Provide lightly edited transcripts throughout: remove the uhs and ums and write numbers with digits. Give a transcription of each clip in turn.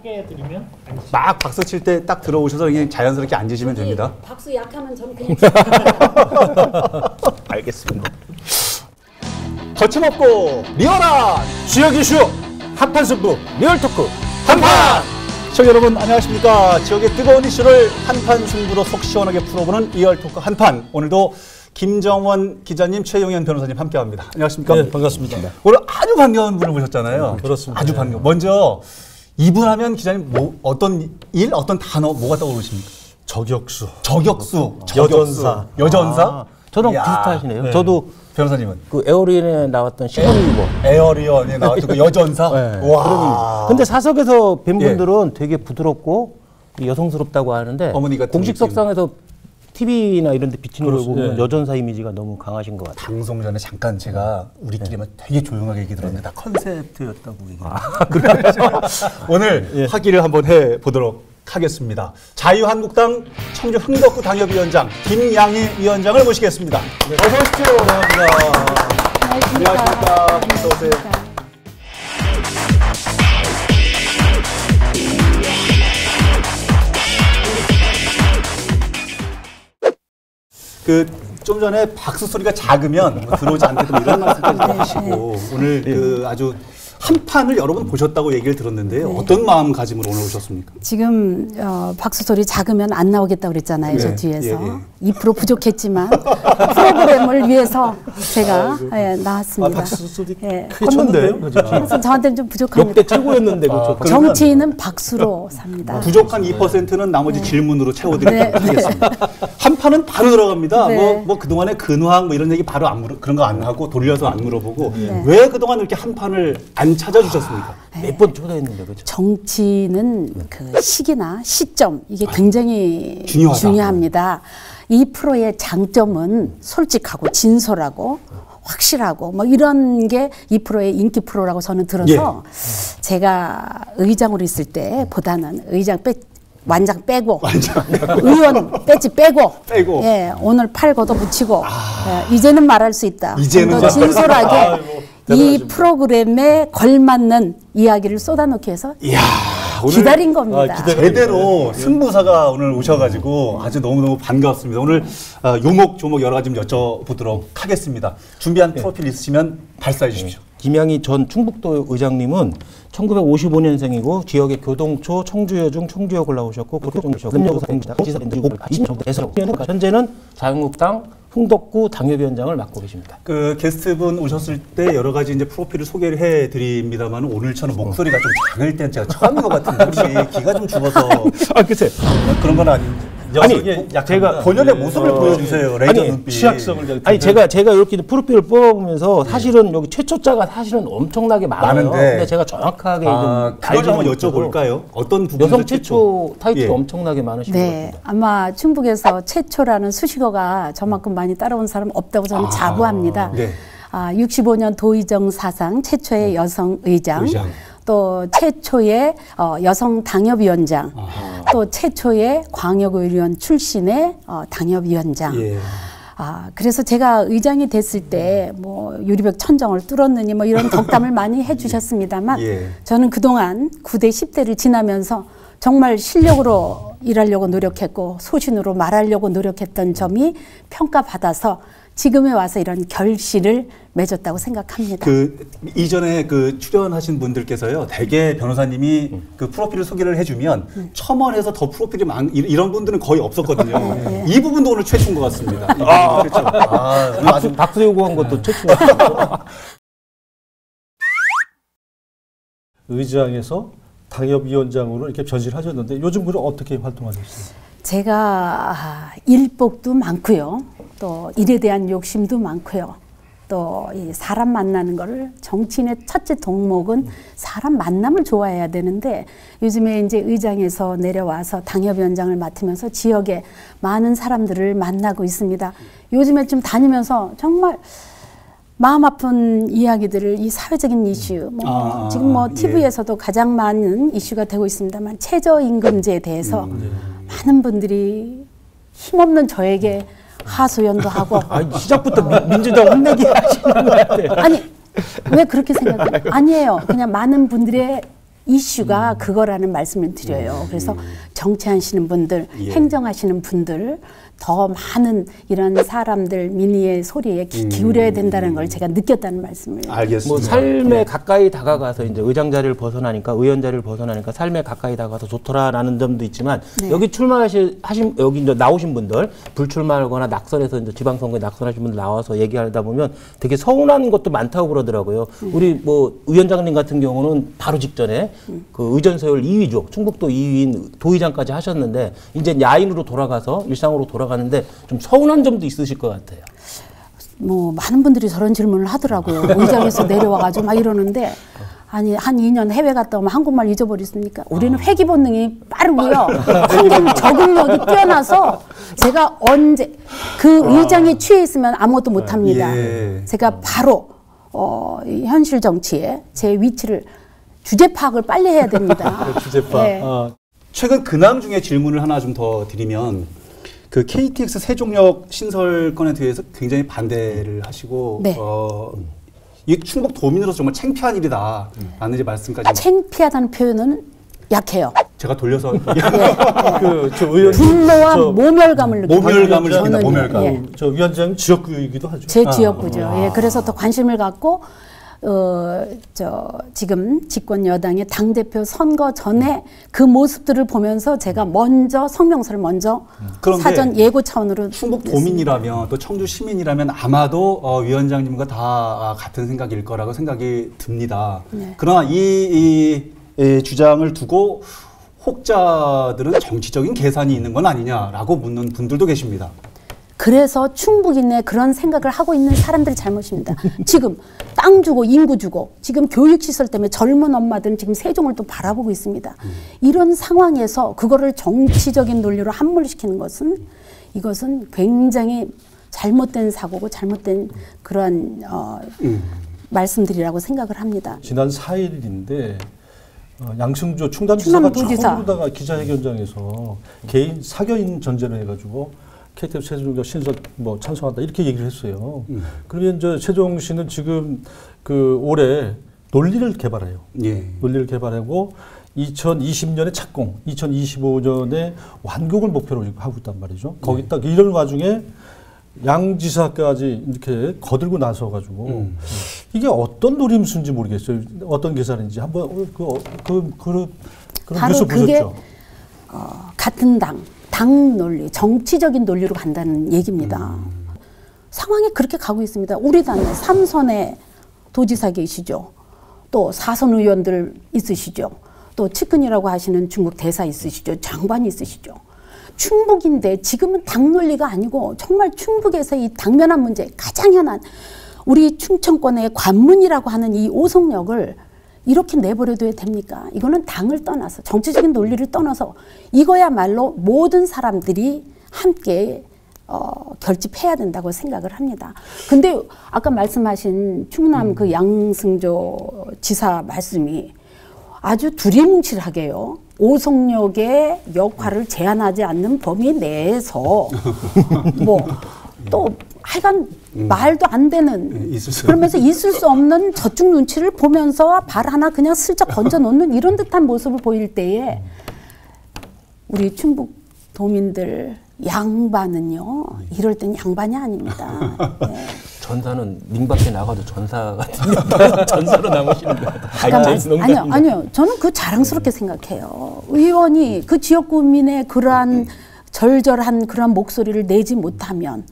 크게 해드리면 막 박수 칠 때 딱 들어오셔서 그냥 자연스럽게 앉으시면 됩니다. 박수 약하면 저는 그냥 알겠습니다. 거침없고 리얼한 지역 이슈 한판 승부 리얼 토크 한판! 시청자 여러분 안녕하십니까. 지역의 뜨거운 이슈를 한판 승부로 속 시원하게 풀어보는 리얼 토크 한판. 오늘도 김정원 기자님, 최용현 변호사님 함께합니다. 안녕하십니까? 네, 반갑습니다. 오늘 아주 반가운 분을 모셨잖아요. 그렇습니다. 아주 반가워. 먼저 이분 하면 기자님 어떤 일, 어떤 단어 뭐가 떠오르십니까? 저격수. 저격수. 여전사. 여전사? 아, 저랑 이야. 비슷하시네요. 네. 저도 변호사님은? 그 에어리언에 나왔던 시몬리버. 에어리언에 나왔던 그 여전사? 네. 와. 근데 사석에서 뵌 예. 분들은 되게 부드럽고 여성스럽다고 하는데 어머니 같은 공식석상에서 TV나 이런 데 비치는 걸 보면 예. 여전사 이미지가 너무 강하신 것 같아요. 방송 전에 잠깐 제가 우리끼리만 되게 조용하게 얘기 들었는데 다 컨셉트였다고 얘기했는데 그래요? 오늘 확인을 한번 해보도록 하겠습니다. 자유한국당 청주 흥덕구 당협위원장 김양희 위원장을 모시겠습니다. 어서 오십시오. 안녕하십니까. 어서 오세요. 좀 전에 박수 소리가 작으면 들어오지 않게끔 이런 말씀까지 하시고 오늘 아주 한 판을 여러 번 보셨다고 얘기를 들었는데요. 어떤 마음가짐으로 오늘 오셨습니까? 지금 박수 소리 작으면 안 나오겠다고 그랬잖아요. 저 뒤에서 2% 부족했지만 프로그램을 위해서 제가 나왔습니다. 박수 소리 예. 크게 쳤는데요? 그래서 저한테는 좀 부족합니다. 역대 최고였는데 그렇죠. 정치인은 박수로 삽니다. 부족한 2%는 나머지 질문으로 채워드리도록 하겠습니다. 한 판은 바로 들어갑니다. 네. 뭐 그동안의 근황 뭐 이런 얘기 바로 그런 거 안 하고 돌려서 안 물어보고 왜 그동안 이렇게 한 판을 안 찾아주셨습니까? 몇 번 초대했는데 그렇죠. 정치는 그 시기나 시점 이게 굉장히 중요합니다. 이 프로의 장점은 솔직하고 진솔하고 확실하고 뭐 이런 게 이 프로의 인기 프로라고 저는 들어서 제가 의장으로 있을 때보다는 완장 빼고 의원 배지 빼고 예, 오늘 팔 걷어붙이고 예, 이제는 말할 수 있다. 좀 더 진솔하게 이 프로그램에 걸맞는 이야기를 쏟아놓기 위해서 기다린 겁니다. 제대로 승부사가 오늘 오셔가지고 아주 너무너무 반갑습니다. 오늘 요목조목 여러 가지 좀 여쭤보도록 하겠습니다. 준비한 프로필 있으시면 발사해 주십시오. 김양희 전 충북도 의장님은 1955년생이고 지역의 교동초, 청주여중, 청주역을 나오셨고 현재는 자유한국당 흥덕구 당협위원장을 맡고 계십니다. 그 게스트분 오셨을 때 여러 가지 이제 프로필을 소개를 해드립니다만 오늘처럼 목소리가 좀 작을 땐 제가 처음인 것 같은데 혹시 기가 좀 죽어서 글쎄 그런 건 아닌데. 아니 제가 본연의 모습을 보여주세요. 레이저 눈빛. 취약성을 아니 제가 이렇게 프로필을 뽑아보면서 사실은 여기 최초자가 사실은 엄청나게 많아요. 근데 제가 정확하게 그걸 한번 여쭤볼까요? 어떤 부분 여성 최초 타이틀이 엄청나게 많으신 것 네, 같습니다. 아마 충북에서 최초라는 수식어가 저만큼 많이 따라온 사람 없다고 저는 자부합니다. 65년 도의정 사상 최초의 여성 의장. 또 최초의 여성 당협위원장, 또 최초의 광역의원 출신의 당협위원장. 그래서 제가 의장이 됐을 때 뭐 유리벽 천정을 뚫었느니 뭐 이런 덕담을 많이 해주셨습니다만 저는 그동안 9대 10대를 지나면서 정말 실력으로 일하려고 노력했고 소신으로 말하려고 노력했던 점이 평가받아서 지금에 와서 이런 결실을 맺었다고 생각합니다. 이전에 출연하신 분들께서요, 대개 변호사님이 그 프로필을 소개를 해주면 첨언해서 더 프로필이 이런 분들은 거의 없었거든요. 이 부분도 오늘 최초인 것 같습니다. 박수 요구한 것도 최초. 의장에서 당협위원장으로 이렇게 변신하셨는데 요즘 그럼 어떻게 활동하셨어요? 제가 일복도 많고요. 또 일에 대한 욕심도 많고요. 또 이 사람 만나는 거를 정치인의 첫째 덕목은 사람 만남을 좋아해야 되는데 요즘에 이제 의장에서 내려와서 당협위원장을 맡으면서 지역에 많은 사람들을 만나고 있습니다. 요즘에 좀 다니면서 정말 마음 아픈 이야기들을 이 사회적인 이슈, 지금 TV에서도 가장 많은 이슈가 되고 있습니다만 최저임금제에 대해서 많은 분들이 힘없는 저에게 하소연도 하고. 시작부터 민주당 혼내기 하시는 것 같아요. 아니, 왜 그렇게 생각해요? 아니에요. 그냥 많은 분들의 이슈가 그거라는 말씀을 드려요. 그래서 정치하시는 분들, 예. 행정하시는 분들 더 많은 이런 사람들 민의의 소리에 기울여야 된다는 걸 제가 느꼈다는 말씀을. 알겠습니다. 뭐 삶에 예. 가까이 다가가서 이제 의장 자리를 벗어나니까 의원 자리를 벗어나니까 삶에 가까이 다가가서 좋더라라는 점도 있지만 네. 여기 여기 이제 나오신 분들 불출마하거나 낙선해서 이제 지방선거에 낙선하신 분들 나와서 얘기하다 보면 되게 서운한 것도 많다고 그러더라고요. 우리 뭐 위원장님 같은 경우는 바로 직전에 그 의전서열 2위죠. 충북도 2위인 도의장까지 하셨는데 이제 야인으로 돌아가서 일상으로 돌아가는데 좀 서운한 점도 있으실 것 같아요. 뭐 많은 분들이 저런 질문을 하더라고요. 의장에서 내려와가지고 막 이러는데 아니 한 2년 해외 갔다 오면 한국말 잊어버렸습니까? 우리는 회귀 본능이 빠르고요. 환경 적응력이 뛰어나서 제가 언제 그 의장에 취해 있으면 아무것도 못합니다. 예. 제가 바로 이 현실 정치에 제 위치를 주제 파악을 빨리 해야 됩니다. 주제 파악. 네. 최근 근황 중에 질문을 하나 좀 더 드리면 그 KTX 세종역 신설 건에 대해서 굉장히 반대를 하시고 네. 이 충북 도민으로서 정말 창피한 일이다 라는 이제 말씀까지 창피하다는 표현은 약해요. 제가 돌려서 그저 의원 분노와 모멸감을 느끼고 모멸감을 느낀다. 저는, 모멸감. 예. 저 위원장 지역구이기도 하죠. 제 지역구죠. 예, 그래서 더 관심을 갖고 지금 집권 여당의 당 대표 선거 전에 그 모습들을 보면서 제가 먼저 성명서를 그런데 사전 예고 차원으로 충북 도민이라면 또 청주 시민이라면 아마도 위원장님과 다 같은 생각일 거라고 생각이 듭니다. 네. 그러나 이 주장을 두고 혹자들은 정치적인 계산이 있는 건 아니냐라고 묻는 분들도 계십니다. 그래서 충북인의 그런 생각을 하고 있는 사람들이 잘못입니다. 지금 땅 주고 인구 주고 지금 교육시설 때문에 젊은 엄마들은 지금 세종을 또 바라보고 있습니다. 이런 상황에서 그거를 정치적인 논리로 함몰시키는 것은 이것은 굉장히 잘못된 사고고 잘못된 그러한 말씀들이라고 생각을 합니다. 지난 4일인데 양승조 충남지사가 충남도지사. 처음으로다가 기자회견장에서 개인 사견인 전제로 해가지고 KTX 세종역 신설 뭐 찬성한다 이렇게 얘기를 했어요. 그러면 저 세종시는 지금 그 올해 논리를 개발해요. 예. 논리를 개발하고 2020년에 착공, 2025년에 완공을 목표로 하고 있단 말이죠. 거기 딱 이런 와중에 양 지사까지 이렇게 거들고 나서 가지고 이게 어떤 노림수인지 모르겠어요. 어떤 계산인지 한번 그런 뉴스 보셨죠? 같은 당 논리, 정치적인 논리로 간다는 얘기입니다. 상황이 그렇게 가고 있습니다. 우리 당에 3선의 도지사 계시죠. 또 4선 의원들 있으시죠. 또 측근이라고 하시는 중국 대사 있으시죠. 장관이 있으시죠. 충북인데 지금은 당 논리가 아니고 정말 충북에서 이 당면한 문제, 가장 현안 우리 충청권의 관문이라고 하는 이 오송역을 이렇게 내버려둬야 됩니까? 이거는 당을 떠나서 정치적인 논리를 떠나서 이거야말로 모든 사람들이 함께 결집해야 된다고 생각을 합니다. 근데 아까 말씀하신 충남 그 양승조 지사 말씀이 아주 두리뭉실하게요. 오송역의 역할을 제한하지 않는 범위 내에서 뭐 또 하여간 말도 안 되는 그러면서 있을 수 없는 저쪽 눈치를 보면서 발 하나 그냥 슬쩍 건져 놓는 이런 듯한 모습을 보일 때에 우리 충북 도민들 양반은요 이럴 땐 양반이 아닙니다. 네. 전사는 링밖에 나가도 전사 같은 전사로 남으시는 거예요. 아니요. 저는 그 자랑스럽게 생각해요. 의원이 그 지역 구민의 그러한 절절한 그러한 목소리를 내지 못하면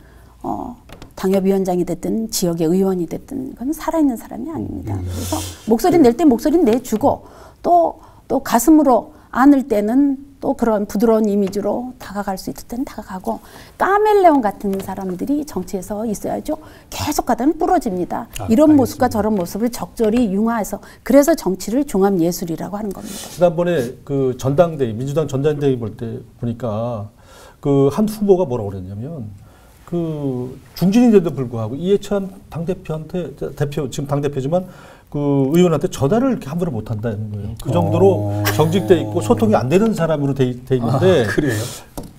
당협위원장이 됐든 지역의 의원이 됐든 그건 살아있는 사람이 아닙니다. 그래서 목소리 낼 때 목소리 내주고 또 가슴으로 안을 때는 또 그런 부드러운 이미지로 다가갈 수 있을 때는 다가가고 카멜레온 같은 사람들이 정치에서 있어야죠. 계속 가다는 부러집니다. 이런 모습과 저런 모습을 적절히 융화해서 그래서 정치를 종합예술이라고 하는 겁니다. 지난번에 그 전당대회 민주당 전당대회 볼 때 보니까 그 한 후보가 뭐라고 그랬냐면 그 중진인데도 불구하고 이해찬 대표 지금 당대표지만 그 의원한테 전화를 이렇게 함부로 못 한다는 거예요. 그 정도로 정직돼 있고 소통이 안 되는 사람으로 돼 있는데 그래요?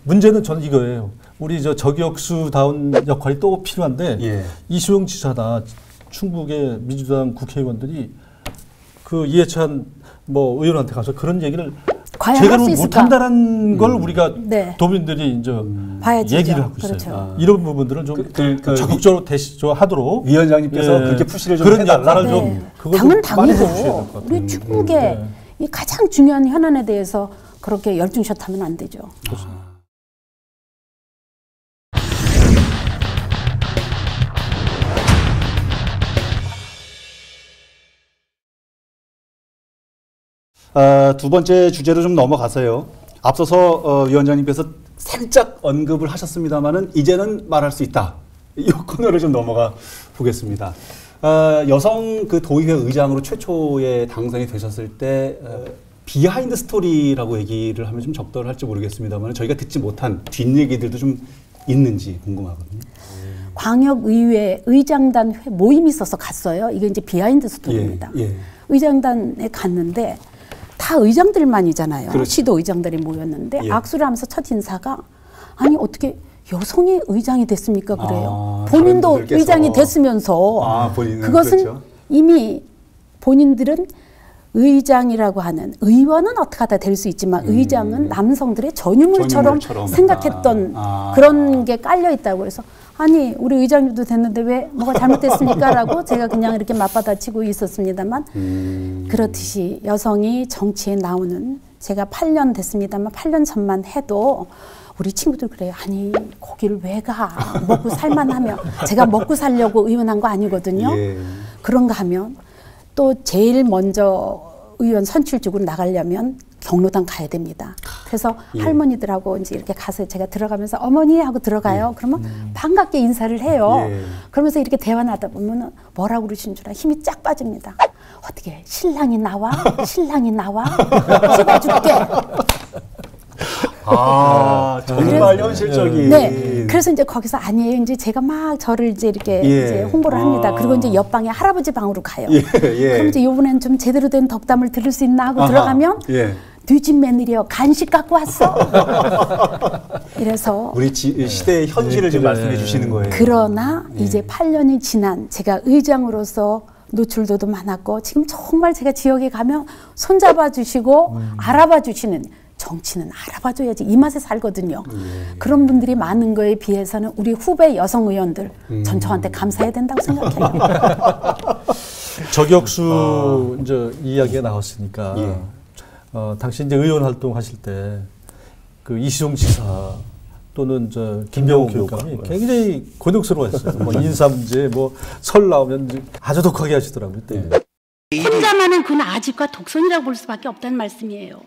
문제는 저는 이거예요. 우리 저격수다운 역할이 또 필요한데 이수영 지사나 충북의 민주당 국회의원들이 그 이해찬 뭐 의원한테 가서 그런 얘기를 과연 제대로 할수 있을까? 못한다는 걸 우리가 네. 도민들이 이제 봐야지죠. 얘기를 하고 있어요. 그렇죠. 이런 부분들은 좀 적극적으로 하도록 위원장님께서 예. 그렇게 푸시를 좀 그런 해달라. 나라를 좀 네. 그걸 당은 좀 많이 해주셔야 될 것 당이고 같아요. 우리 중국의 이 가장 중요한 현안에 대해서 그렇게 열중샷하면 안 되죠. 두 번째 주제로 좀 넘어가서요. 앞서서 위원장님께서 살짝 언급을 하셨습니다만은 이제는 말할 수 있다. 이 코너를 좀 넘어가 보겠습니다. 여성 그 도의회 의장으로 최초에 당선이 되셨을 때 비하인드 스토리라고 얘기를 하면 좀 적절할지 모르겠습니다만 저희가 듣지 못한 뒷얘기들도 좀 있는지 궁금하거든요. 광역의회 의장단 모임이 있어서 갔어요. 이게 이제 비하인드 스토리입니다. 예, 예. 의장단에 갔는데 다 의장들만이잖아요. 그렇죠. 시도 의장들이 모였는데 예. 악수를 하면서 첫 인사가 아니 어떻게 여성이 의장이 됐습니까? 그래요. 아, 본인도 다른 분들께서. 의장이 됐으면서 본인은 그것은 그렇죠. 이미 본인들은 의장이라고 하는 의원은 어떻게 하다 될 수 있지만 의장은 남성들의 전유물처럼 전유물처럼. 생각했던 그런 게 깔려 있다고 그래서 아니 우리 의장님도 됐는데 왜 뭐가 잘못됐습니까? 라고 제가 그냥 이렇게 맞받아치고 있었습니다만 그렇듯이 여성이 정치에 나오는 제가 8년 됐습니다만 8년 전만 해도 우리 친구들 그래요. 아니 거기를 왜 가? 먹고 살만하면 제가 먹고 살려고 의원한 거 아니거든요. 예. 그런가 하면 또 제일 먼저 의원 선출직으로 나가려면 경로당 가야 됩니다. 그래서 예. 할머니들하고 이제 이렇게 가서 제가 들어가면서 어머니 하고 들어가요. 그러면 반갑게 인사를 해요. 예. 그러면서 이렇게 대화하다 보면 뭐라고 그러신 줄 알아? 힘이 쫙 빠집니다. 어떻게 신랑이 나와? 신랑이 나와? 찍어줄게. 정말 현실적인. 네. 그래서 이제 거기서 아니에요. 이제 제가 막 저를 이제 이렇게 예. 이제 홍보를 합니다. 그리고 이제 옆방에 할아버지 방으로 가요. 예, 예. 그럼 이제 이번엔 좀 제대로 된 덕담을 들을 수 있나 하고 아하, 들어가면 예. 뒤집 며느리여 간식 갖고 왔어. 이래서 우리 시대의 현실을 지금 말씀해 주시는 거예요. 그러나 이제 8년이 지난 제가 의장으로서 노출도도 많았고 지금 정말 제가 지역에 가면 손잡아 주시고 알아봐 주시는 정치는 알아봐줘야지 이 맛에 살거든요. 그런 분들이 많은 거에 비해서는 우리 후배 여성 의원들 전 저한테 감사해야 된다고 생각해요. 저격수 이제 이야기가 나왔으니까 예. 당시 이제 의원 활동하실 때 그 이시종 지사 또는 저 김병호 교육감이 굉장히 곤욕스러워했어요. 뭐 인사 문제, 뭐 설 나오면 이제 아주 독하게 하시더라고요. 그때. 혼자만은 그는 아집과 독선이라고 볼 수밖에 없다는 말씀이에요.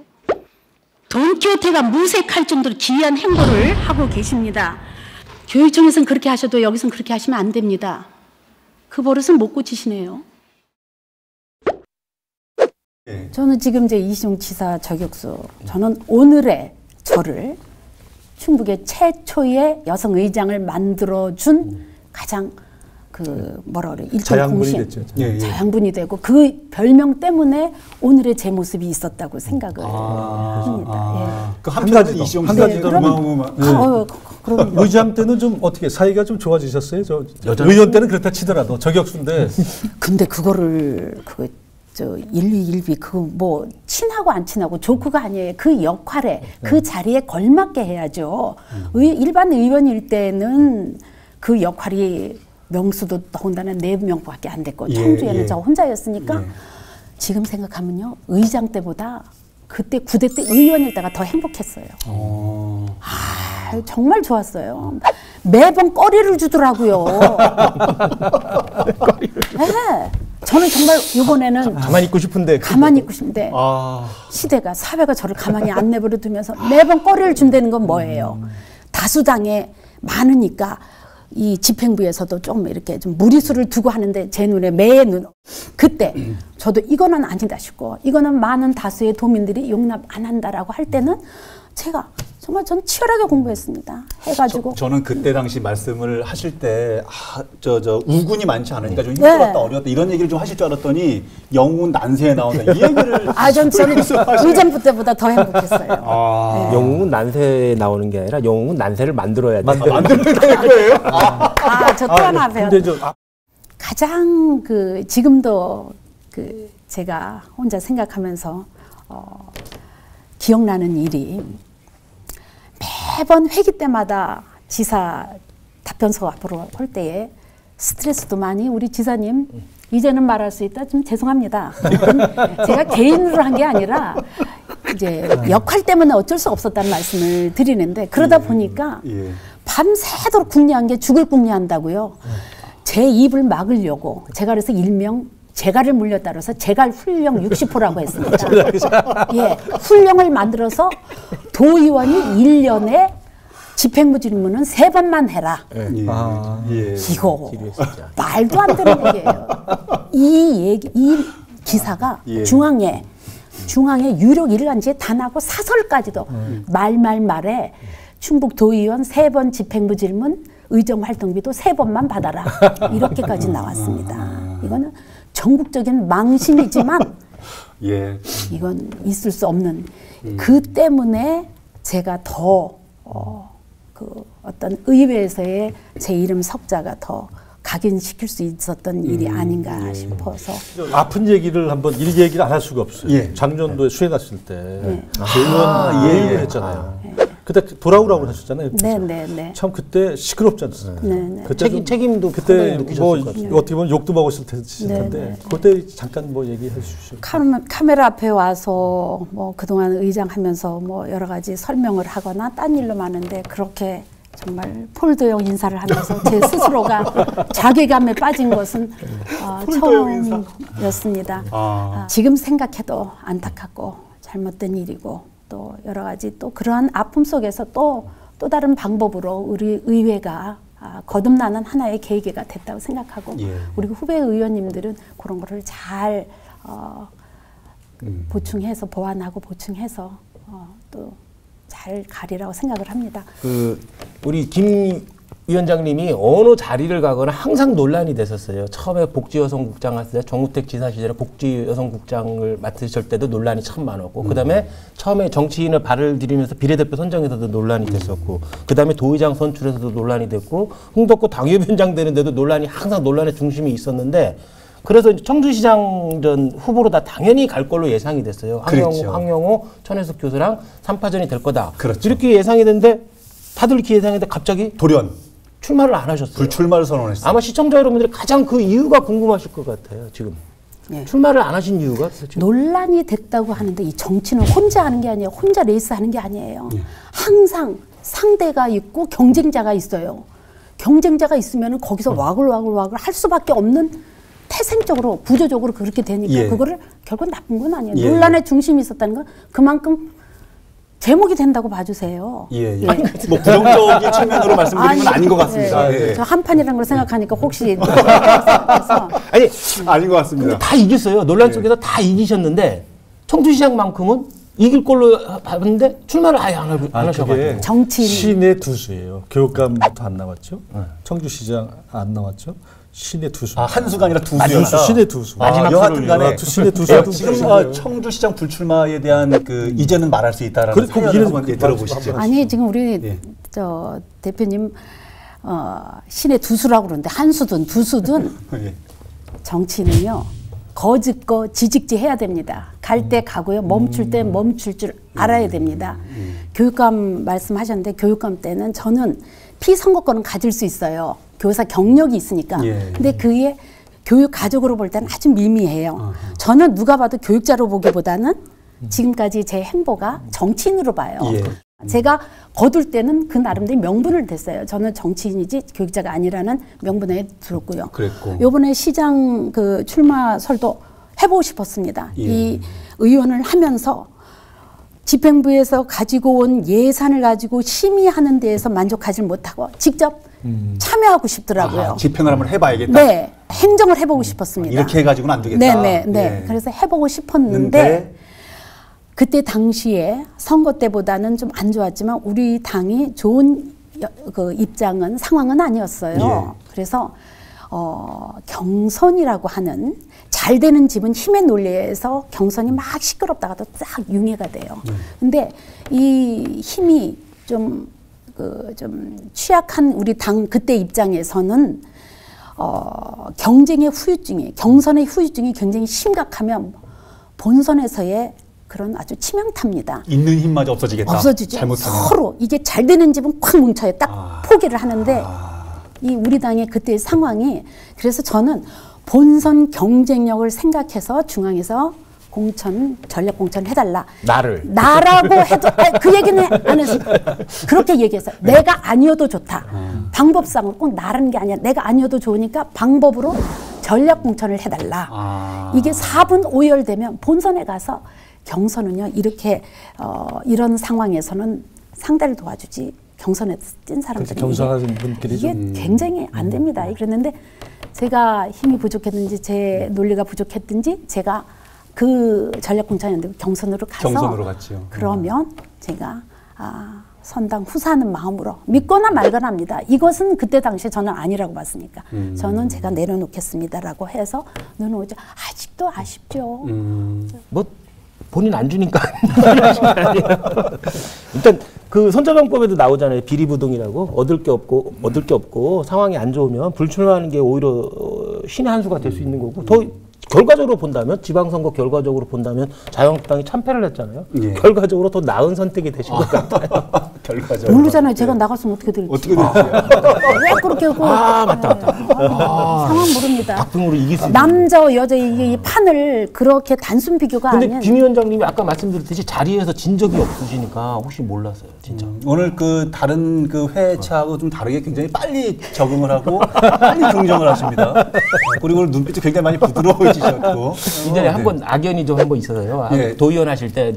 돈키호테가 무색할 정도로 기이한 행보를 하고 계십니다. 교육청에서는 그렇게 하셔도 여기서는 그렇게 하시면 안 됩니다. 그 버릇은 못 고치시네요. 저는 지금 이제 이시종 지사 저격수 저는 오늘의 저를 충북의 최초의 여성 의장을 만들어준 가장 그 뭐라 그래 일종 자양분이 공신 됐죠. 예, 예. 자양분이 되고 그 별명 때문에 오늘의 제 모습이 있었다고 생각을 합니다. 그 한 한편은 가지 더, 이시종 한 씨의 가지 더 어마어마한. 그럼 의장 때는 좀 어떻게 사이가 좀 좋아지셨어요? 저 의원 때는 그렇다 치더라도 저격수인데 근데 그거를 저 1위 그거 뭐 친하고 안 친하고 조크가 아니에요. 그 역할에 그 자리에 걸맞게 해야죠. 일반 의원일 때는 그 역할이 명수도 더군다나 4명밖에 안 됐고 예, 청주에는 예. 저 혼자였으니까 지금 생각하면요. 의장 때보다 그때 9대 때 의원일 때가 더 행복했어요. 정말 좋았어요. 매번 꺼리를 주더라고요. 네. 저는 정말 이번에는 가만히 있고 싶은데. 가만히 있고 싶은데 시대가 사회가 저를 가만히 안 내버려 두면서 매번 꺼리를 준다는 건 뭐예요? 다수당에 많으니까 이 집행부에서도 좀 이렇게 좀 무리수를 두고 하는데 제 눈에 매의 눈 그때 저도 이거는 아니다 싶고 이거는 많은 다수의 도민들이 용납 안 한다라고 할 때는 제가 정말 전 치열하게 공부했습니다. 해가지고 저는 그때 당시 말씀을 하실 때 우군이 많지 않으니까 좀 힘들었다 어려웠다 이런 얘기를 좀 하실 줄 알았더니 영웅은 난세에 나온다 이 얘기를 저는 의장부 때보다 더 행복했어요. 네. 영웅은 난세에 나오는 게 아니라 영웅은 난세를 만들어야 돼. 만들면 되는 거예요? 저 또 하나 배웠 근데 가장 지금도 제가 혼자 생각하면서 기억나는 일이 매번 회기 때마다 지사 답변서 앞으로 올 때에 스트레스도 많이 우리 지사님 이제는 말할 수 있다 좀 죄송합니다. 제가 개인으로 한 게 아니라 이제 역할 때문에 어쩔 수 없었다는 말씀을 드리는데 그러다 보니까 밤새도록 궁리한 게 죽을 궁리한다고요. 제 입을 막으려고 제가 그래서 일명 재갈을 물렸다 그래서 재갈 훈령 60호라고 했습니다. 예, 훈령을 만들어서 도의원이 1년에 집행부 질문은 3번만 해라. 이거 말도 안 되는 얘기예요. 이 기사가 중앙에 유력 일간지에 단하고 사설까지도 말에 충북 도의원 3번 집행부 질문 의정 활동비도 3번만 받아라. 이렇게까지 나왔습니다. 이거는 전국적인 망신이지만 이건 있을 수 없는 그 때문에 제가 더 어떤 의회에서의 제 이름 석자가 더 각인시킬 수 있었던 일이 아닌가 싶어서 아픈 얘기를 한번 일 얘기를 안 할 수가 없어요. 작년도에 수해 갔을 때 의원 했잖아요. 그때 돌아오라고 하셨잖아요. 네네네. 참 그때 시끄럽지 않습니까? 네네. 그때 책임도 그때 뭐 느끼셨을 어떻게 보면 욕도 먹었을 텐데 그때 잠깐 뭐 얘기해 주시죠. 카메라 앞에 와서 뭐 그동안 의장하면서 뭐 여러 가지 설명을 하거나 딴 일로 많은데 그렇게 정말 폴더용 인사를 하면서 제 스스로가 자괴감에 빠진 것은 처음이었습니다. 지금 생각해도 안타깝고 잘못된 일이고 또 여러 가지 또 그러한 아픔 속에서 또 다른 방법으로 우리 의회가 거듭나는 하나의 계기가 됐다고 생각하고 우리 후배 의원님들은 그런 거를 잘 보충해서 보완하고 보충해서 또 잘 가리라고 생각을 합니다. 우리 김 위원장님이 어느 자리를 가거나 항상 논란이 됐었어요. 처음에 복지여성국장 했을 때 정우택 지사 시절에 복지여성국장을 맡으실 때도 논란이 참 많았고 그다음에 처음에 정치인을 발을 들이면서 비례대표 선정에서도 논란이 됐었고 그다음에 도의장 선출에서도 논란이 됐고 홍덕구 당협위원장 되는데도 항상 논란의 중심이 있었는데 그래서 청주시장 전 후보로 다 당연히 갈 걸로 예상이 됐어요. 황영호, 천혜숙 교수랑 3파전이 될 거다. 이렇게 예상이 됐는데 다들 이렇게 예상했는데 갑자기 돌연 출마를 안 하셨어요. 불출마를 선언했어요. 아마 시청자 여러분들이 가장 그 이유가 궁금하실 것 같아요. 지금 출마를 안 하신 이유가 논란이 됐다고 하는데 이 정치는 혼자 하는 게 아니에요. 혼자 레이스하는 게 아니에요. 항상 상대가 있고 경쟁자가 있어요. 경쟁자가 있으면 거기서 와글와글 할 수밖에 없는 태생적으로 구조적으로 그렇게 되니까 그거를 결국 나쁜 건 아니에요. 논란의 중심이 있었다는 건 그만큼 제목이 된다고 봐주세요. 뭐 부정적인 측면으로 말씀드리는 건 아닌 것 같습니다. 저 한판이라는 걸 생각하니까 혹시 아닌 것 같습니다. 다 이겼어요. 논란 속에서 다 이기셨는데 청주시장만큼은 이길 걸로 봤는데 출마를 아예 안 하셔가지고. 정치인 신의 두수예요. 교육감부터 안 나왔죠. 청주시장 안 나왔죠. 신의 두수. 한 수가 아니라 두수였다. 신의 두수. 여하튼 간에 신의 두수. 지금 청주시장 불출마에 대한 이제는 말할 수 있다라는 사연을 한번 들어보시죠. 아니 지금 우리 저 대표님 신의 두수라고 그러는데 한 수든 두 수든 정치는요 거짓 거 지직지 해야 됩니다. 갈 때 가고요. 멈출 때 멈출 줄 알아야 됩니다. 교육감 말씀하셨는데 교육감 때는 저는 피선거권은 가질 수 있어요. 교사 경력이 있으니까. 근데 그게 교육 가족으로 볼 때는 아주 미미해요. 저는 누가 봐도 교육자로 보기보다는 지금까지 제 행보가 정치인으로 봐요. 제가 거둘 때는 그 나름대로 명분을 댔어요. 저는 정치인이지 교육자가 아니라는 명분에 들었고요. 이번에 시장 그 출마설도 해보고 싶었습니다. 이 의원을 하면서 집행부에서 가지고 온 예산을 가지고 심의하는 데에서 만족하지 못하고 직접 참여하고 싶더라고요. 집행을 한번 해봐야겠다. 네, 행정을 해보고 싶었습니다. 이렇게 해가지고는 안 되겠다. 네. 그래서 해보고 싶었는데 그때 당시에 선거 때보다는 좀 안 좋았지만 우리 당이 좋은 그 입장은 상황은 아니었어요. 그래서 경선이라고 하는 잘 되는 집은 힘의 논리에서 경선이 막 시끄럽다가도 싹 융해가 돼요. 근데 이 힘이 좀 취약한 우리 당 그때 입장에서는 경쟁의 후유증이, 경선의 후유증이 굉장히 심각하면 본선에서의 그런 아주 치명타입니다. 있는 힘마저 없어지겠다. 없어지죠. 잘못하면. 서로 이게 잘 되는 집은 콱 뭉쳐요. 딱 포기를 하는데 이 우리 당의 그때의 상황이, 그래서 저는 본선 경쟁력을 생각해서 중앙에서 전략 공천을 해달라. 나라고 해도 그 얘기는 안 했어요. 그렇게 얘기했어요. 내가 아니어도 좋다. 방법상은 꼭 나라는 게 아니야. 내가 아니어도 좋으니까 방법으로 전략 공천을 해달라. 이게 4분 오열되면 본선에 가서, 경선은요 이렇게 이런 상황에서는 상대를 도와주지 경선에 뛴 사람들이 경선하는 분들이 이게 굉장히 안 됩니다. 그랬는데 제가 힘이 부족했는지 제 논리가 부족했든지 제가 그 전략 공천이었는데 경선으로 갔지요. 그러면 제가 선당 후사하는 마음으로 믿거나 말거나 합니다. 이것은 그때 당시에 저는 아니라고 봤으니까 저는 제가 내려놓겠습니다라고 해서 내려놓죠. 아직도 아쉽죠. 뭐 본인 안 주니까 일단 그 선거정법에도 나오잖아요. 비리부동이라고. 얻을 게 없고 상황이 안 좋으면 불출마하는 게 오히려 신의 한 수가 될 수 있는 거고, 더 결과적으로 본다면, 지방선거 결과적으로 본다면 자유한국당이 참패를 했잖아요. 예. 결과적으로 더 나은 선택이 되신 것 같아요. 결과적으로. 모르잖아요. 제가 나갔으면 어떻게 될지. 어떻게 될지. 왜 그렇게 하고. 맞다. 상황 모릅니다. 박빙으로 이길 수 있는. 남자, 여자 이 판을 그렇게 단순 비교가 아니에요. 근데 김 위원장님이 아까 말씀드렸듯이 자리에서 진 적이 없으시니까 혹시 몰랐어요. 진짜. 오늘 그 다른 그 회차하고 좀 다르게 굉장히 빨리 적응을 하고 빨리 긍정을 하십니다. 그리고 오늘 눈빛도 굉장히 많이 부드러워지셨고. 이전에 한번 악연이 좀 한 번 있어서요. 예. 도의원 하실 때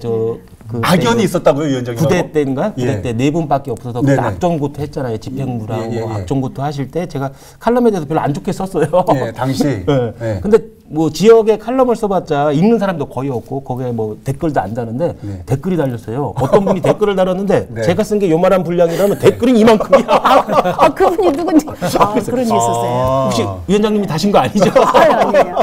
악연이 있었다고요, 위원장님? 9대 때인가? 9대 예. 때 4분밖에 없어서 그때 악정고투 했잖아요. 집행부랑 악정고투 하실 때 제가 칼럼에 대해서 별로 안 좋게 썼어요. 예, 당시. 네. 예. 근데 뭐 지역에 칼럼을 써봤자 읽는 사람도 거의 없고 거기에 뭐 댓글도 안 다는데 댓글이 달렸어요. 어떤 분이 댓글을 달았는데 제가 쓴 게 요만한 분량이라면 댓글이 이만큼이야. 그분이 누군지. 그런 일 있었어요. 혹시 위원장님이 다신 거 아니죠? 아니에요.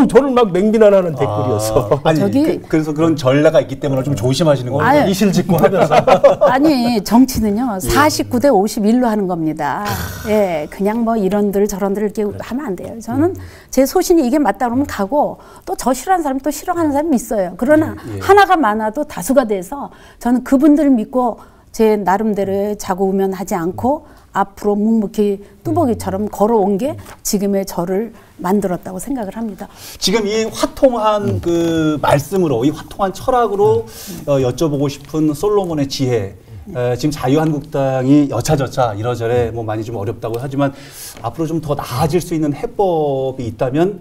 저는 막 맹비난하는 댓글이었어. 아니, 그래서 그런 전례가 있기 때문에 좀 조심하시는 거예요. 이실직고 하면서. 아니, 정치는요 49대 51로 하는 겁니다. 예, 그냥 뭐 이런들 저런들 이렇게 하면 안 돼요. 저는 제 소신이 이게 맞다 그러면 가고, 또 저 싫어하는 사람 또 싫어하는 사람이 있어요. 그러나 하나가 많아도 다수가 돼서 저는 그분들을 믿고 제 나름대로의 자고우면하지 않고 앞으로 묵묵히 뚜벅이처럼 걸어온 게 지금의 저를 만들었다고 생각을 합니다. 지금 이 화통한 그 말씀으로, 이 화통한 철학으로 여쭤보고 싶은 솔로몬의 지혜. 지금 자유한국당이 여차저차 이러저래 뭐 많이 좀 어렵다고 하지만 앞으로 좀 더 나아질 수 있는 해법이 있다면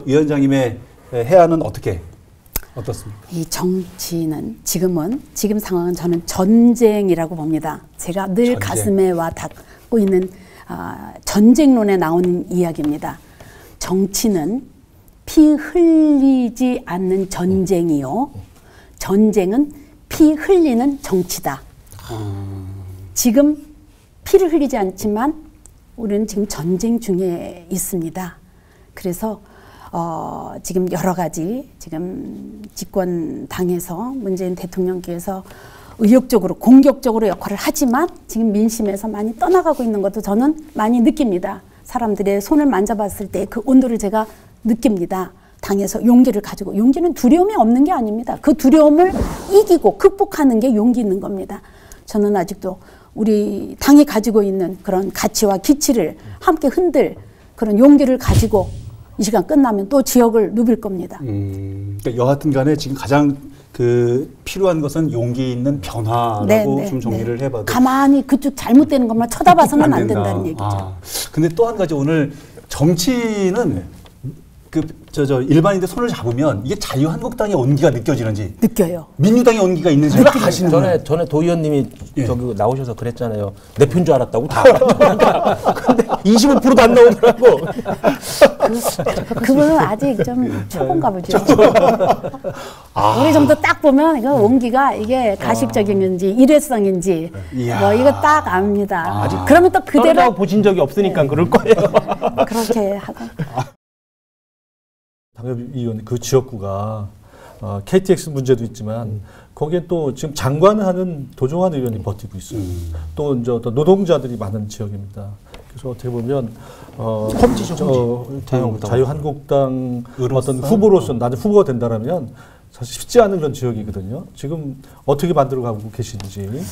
위원장님의 해안은 어떻습니까? 이 정치는 지금 상황은 저는 전쟁이라고 봅니다. 제가 늘 가슴에 와 닿고 있는 전쟁론에 나오는 이야기입니다. 정치는 피 흘리지 않는 전쟁이요. 전쟁은 피 흘리는 정치다. 지금 피를 흘리지 않지만 우리는 지금 전쟁 중에 있습니다. 그래서 지금 여러 가지 지금 집권 당에서 문재인 대통령께서 의욕적으로 공격적으로 역할을 하지만 지금 민심에서 많이 떠나가고 있는 것도 저는 많이 느낍니다. 사람들의 손을 만져봤을 때 그 온도를 제가 느낍니다. 당에서 용기를 가지고, 용기는 두려움이 없는 게 아닙니다. 그 두려움을 이기고 극복하는 게 용기 있는 겁니다. 저는 아직도 우리 당이 가지고 있는 그런 가치와 기치를 함께 흔들 그런 용기를 가지고 이 시간 끝나면 또 지역을 누빌 겁니다. 그러니까 여하튼 간에 지금 가장 필요한 것은 용기 있는 변화라고 좀 정리를 해봐도. 가만히 그쪽 잘못되는 것만 쳐다봐서는 안 된다는 얘기죠. 근데 또 한 가지, 오늘 정치는 일반인들 손을 잡으면 이게 자유한국당의 온기가 느껴지는지, 느껴요. 민주당의 온기가 있는지 아시는 거예요. 전에 도의원님이 저기 나오셔서 그랬잖아요. 내 편 줄 알았다고 다. 근데 25%도 안 나오더라고. 그거는 아직 좀 초본가 보죠. 우리 정도 딱 보면 그 온기가 이게 가식적인지 일회성인지 뭐 이거 딱 압니다. 그러면 또 그대로 보신 적이 없으니까 그럴 거예요. 그렇게 하고. 당협위원 그 지역구가 KTX 문제도 있지만 거기에 또 지금 장관을 하는 도종환 의원이 버티고 있어요. 또 이제 노동자들이 많은 지역입니다. 그래서 어떻게 보면 자유한국당 자유한국당 어떤 후보로서 나는 후보가 된다라면 사실 쉽지 않은 그런 지역이거든요. 지금 어떻게 만들어가고 계신지.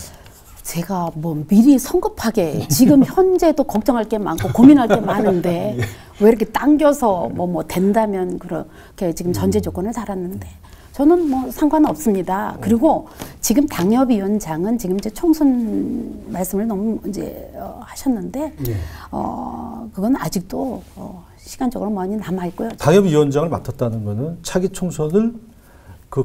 제가 뭐 미리 성급하게 지금 현재도 걱정할 게 많고 고민할 게 많은데 왜 이렇게 당겨서 뭐 된다면 그렇게 지금 전제 조건을 달았는데 저는 뭐 상관없습니다. 그리고 지금 당협위원장은 지금 이제 총선 말씀을 너무 이제 하셨는데 그건 아직도 시간적으로 많이 남아 있고요. 당협위원장을 맡았다는 거는 차기 총선을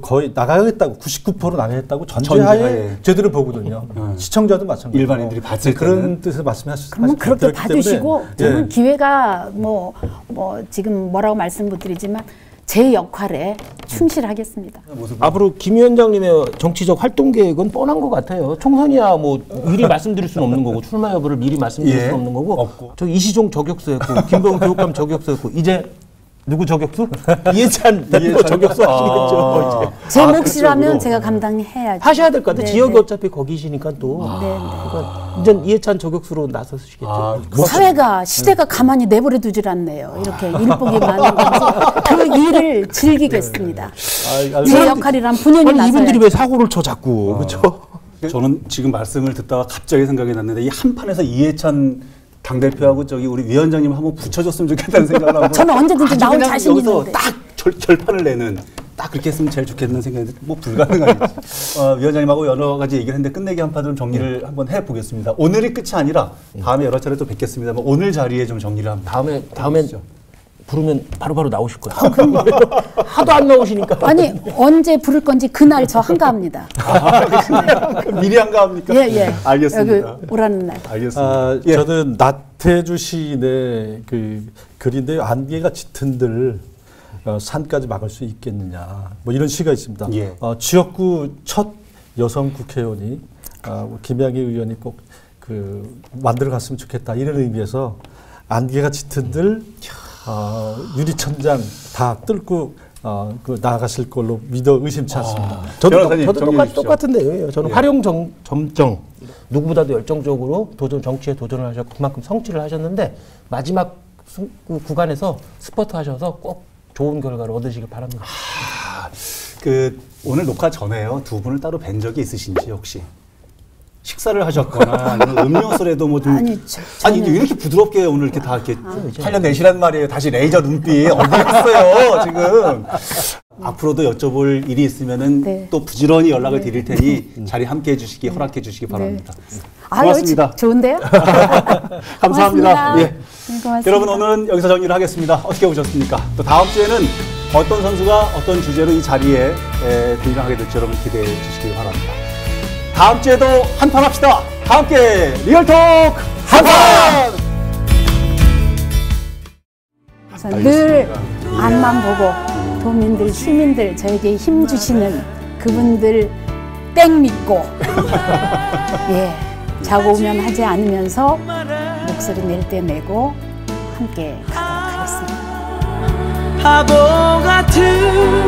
거의 나가야겠다고 99% 나가겠다고 전제하에 제대로 보거든요. 시청자도 마찬가지고 일반인들이 봤을 그런 뜻에서 말씀하셨습니다. 그러면 그렇게 봐주시고 저는 기회가 뭐 지금 뭐라고 말씀 못 드리지만 제 역할에 충실하겠습니다. 앞으로 김 위원장님의 정치적 활동 계획은 뻔한 것 같아요. 총선이야 뭐 미리 말씀드릴 수는 없는 거고 출마 여부를 미리 말씀드릴 수는 없는 거고 없고. 저 이시종 저격수였고 김병훈 교육감 저격수였고 이제 누구 저격수? 이해찬 대표 저격수 하시겠죠. 제 몫이라면 제가 감당해야죠. 하셔야 될 것 같아요. 네, 지역이 네. 어차피 거기시니까 또. 네. 그러니까 이제 이해찬 저격수로 나서시겠죠. 사회가 시대가 가만히 내버려 두질 않네요. 이렇게 일복이 많은 거서 그 일을 즐기겠습니다. 제 역할이란 분연히 아니 나서야죠. 이분들이 왜 사고를 쳐 자꾸 그렇죠? 저는 지금 말씀을 듣다가 갑자기 생각이 났는데 이 한판에서 이해찬 당대표하고 저기 우리 위원장님 한번 붙여줬으면 좋겠다는 생각을 하고 저는 언제든지 아주 나올 그냥 자신 여기서 있는데. 딱 결판을 내는 딱 그렇게 했으면 제일 좋겠는 생각인데 뭐 불가능하겠지. 위원장님하고 여러 가지 얘기를 했는데 끝내기 한판으로 정리를 한번 해보겠습니다. 오늘이 끝이 아니라 다음에 여러 차례 또 뵙겠습니다만 오늘 자리에 좀 정리를 한번 다음에 부르면 바로바로 나오실 거예요. 하도 안 나오시니까. 아니 언제 부를 건지 그날 저 한가합니다. 미리 한가합니까? 예. 알겠습니다. 여기 오라는 날. 알겠습니다. 저는 나태주 시인의 그 글인데요. 안개가 짙은들 산까지 막을 수 있겠느냐. 뭐 이런 시가 있습니다. 예. 지역구 첫 여성 국회의원이 김양희 의원이 꼭 만들어 갔으면 좋겠다. 이런 의미에서 안개가 짙은들 유리천장 다 뚫고 나아가실 걸로 믿어 의심치 않습니다. 저도 똑같은 내용이에요. 저는 활용 점정 누구보다도 열정적으로 정치에 도전을 하셨고 그만큼 성취를 하셨는데 마지막 구간에서 스퍼트 하셔서 꼭 좋은 결과를 얻으시길 바랍니다. 오늘 녹화 전에요. 두 분을 따로 뵌 적이 있으신지 혹시? 식사를 하셨거나 아니면 음료수라도 뭐 좀 아니 이렇게 부드럽게 오늘 이렇게 다 이렇게 살려내시란 말이에요. 다시 레이저 눈빛 어디 갔어요 지금. 앞으로도 여쭤볼 일이 있으면은 또 부지런히 연락을 드릴 테니 자리 함께 해주시기 허락해 주시기 바랍니다. 고맙습니다. 좋은데요? 감사합니다. 예. 고맙습니다. 여러분 오늘은 여기서 정리를 하겠습니다. 어떻게 보셨습니까? 또 다음 주에는 어떤 선수가 어떤 주제로 이 자리에 등장하게 될지 여러분 기대해 주시기 바랍니다. 다음 주에도 한판 합시다. 다 함께 리얼톡 한판! 늘 앞만 보고 도민들, 시민들 저에게 힘 주시는 그분들 땡 믿고 자고 오면 하지 않으면서 목소리 낼 때 내고 함께 가도록 하겠습니다. 바보 같은